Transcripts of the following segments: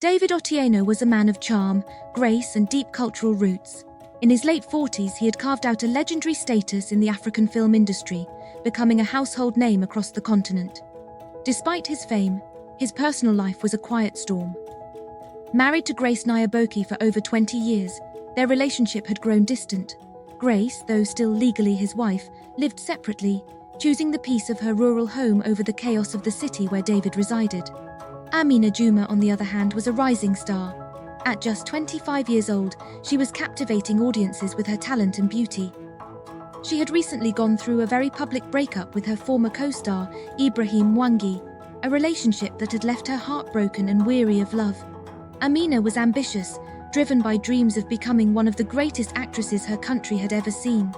David Otieno was a man of charm, grace, and deep cultural roots. In his late 40s, he had carved out a legendary status in the African film industry, becoming a household name across the continent. Despite his fame, his personal life was a quiet storm. Married to Grace Nyaboke for over 20 years, their relationship had grown distant. Grace, though still legally his wife, lived separately, choosing the peace of her rural home over the chaos of the city where David resided. Amina Juma, on the other hand, was a rising star. At just 25 years old, she was captivating audiences with her talent and beauty. She had recently gone through a very public breakup with her former co-star, Ibrahim Mwangi, a relationship that had left her heartbroken and weary of love. Amina was ambitious, driven by dreams of becoming one of the greatest actresses her country had ever seen.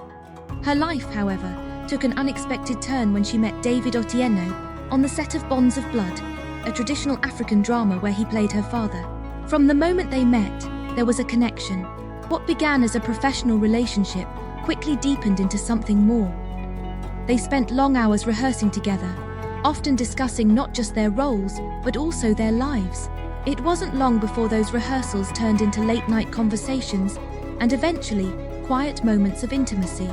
Her life, however, took an unexpected turn when she met David Otieno on the set of Bonds of Blood, a traditional African drama where he played her father. From the moment they met, there was a connection. What began as a professional relationship quickly deepened into something more. They spent long hours rehearsing together, often discussing not just their roles, but also their lives. It wasn't long before those rehearsals turned into late-night conversations and eventually quiet moments of intimacy.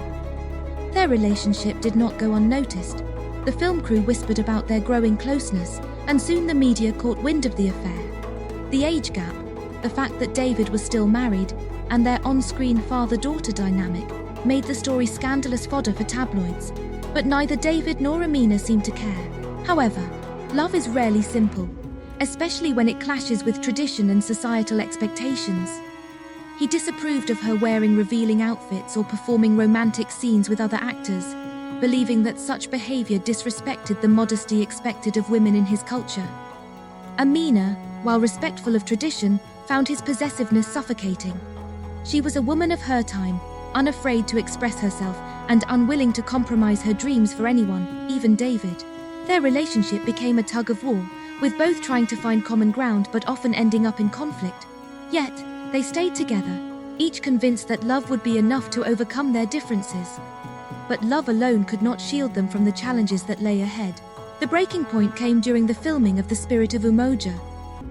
Their relationship did not go unnoticed. The film crew whispered about their growing closeness, and soon the media caught wind of the affair. The age gap, the fact that David was still married, and their on-screen father-daughter dynamic made the story scandalous fodder for tabloids. But neither David nor Amina seemed to care. However, love is rarely simple, especially when it clashes with tradition and societal expectations. He disapproved of her wearing revealing outfits or performing romantic scenes with other actors, believing that such behavior disrespected the modesty expected of women in his culture. Amina, while respectful of tradition, found his possessiveness suffocating. She was a woman of her time, unafraid to express herself and unwilling to compromise her dreams for anyone, even David. Their relationship became a tug-of-war, with both trying to find common ground but often ending up in conflict. Yet, they stayed together, each convinced that love would be enough to overcome their differences. But love alone could not shield them from the challenges that lay ahead. The breaking point came during the filming of The Spirit of Umoja.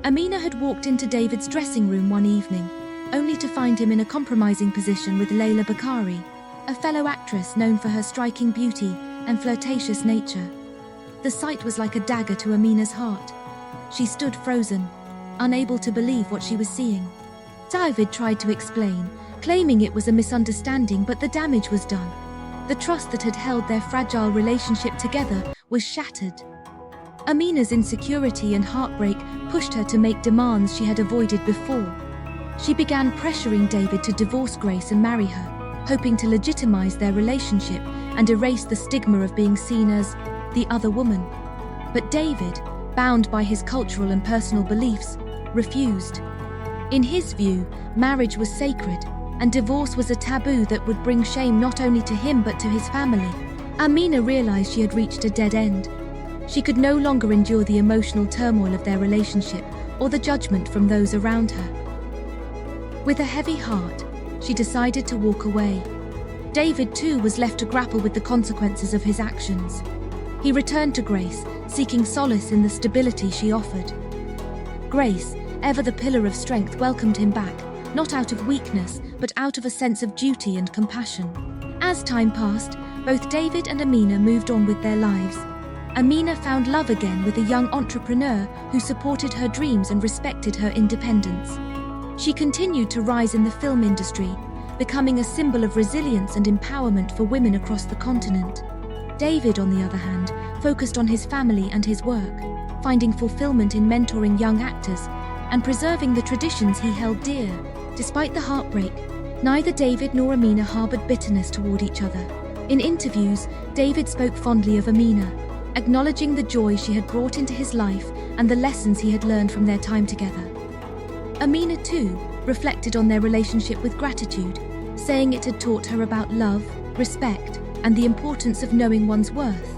Amina had walked into David's dressing room one evening, only to find him in a compromising position with Layla Bakari, a fellow actress known for her striking beauty and flirtatious nature. The sight was like a dagger to Amina's heart. She stood frozen, unable to believe what she was seeing. David tried to explain, claiming it was a misunderstanding, but the damage was done. The trust that had held their fragile relationship together was shattered. Amina's insecurity and heartbreak pushed her to make demands she had avoided before. She began pressuring David to divorce Grace and marry her, hoping to legitimize their relationship and erase the stigma of being seen as the other woman. But David, bound by his cultural and personal beliefs, refused. In his view, marriage was sacred, and divorce was a taboo that would bring shame not only to him but to his family. Amina realized she had reached a dead end. She could no longer endure the emotional turmoil of their relationship or the judgment from those around her. With a heavy heart, she decided to walk away. David, too, was left to grapple with the consequences of his actions. He returned to Grace, seeking solace in the stability she offered. Grace, ever the pillar of strength, welcomed him back, not out of weakness, but out of a sense of duty and compassion. As time passed, both David and Amina moved on with their lives. Amina found love again with a young entrepreneur who supported her dreams and respected her independence. She continued to rise in the film industry, becoming a symbol of resilience and empowerment for women across the continent. David, on the other hand, focused on his family and his work, finding fulfillment in mentoring young actors and preserving the traditions he held dear. Despite the heartbreak, neither David nor Amina harbored bitterness toward each other. In interviews, David spoke fondly of Amina, acknowledging the joy she had brought into his life and the lessons he had learned from their time together. Amina, too, reflected on their relationship with gratitude, saying it had taught her about love, respect, and the importance of knowing one's worth.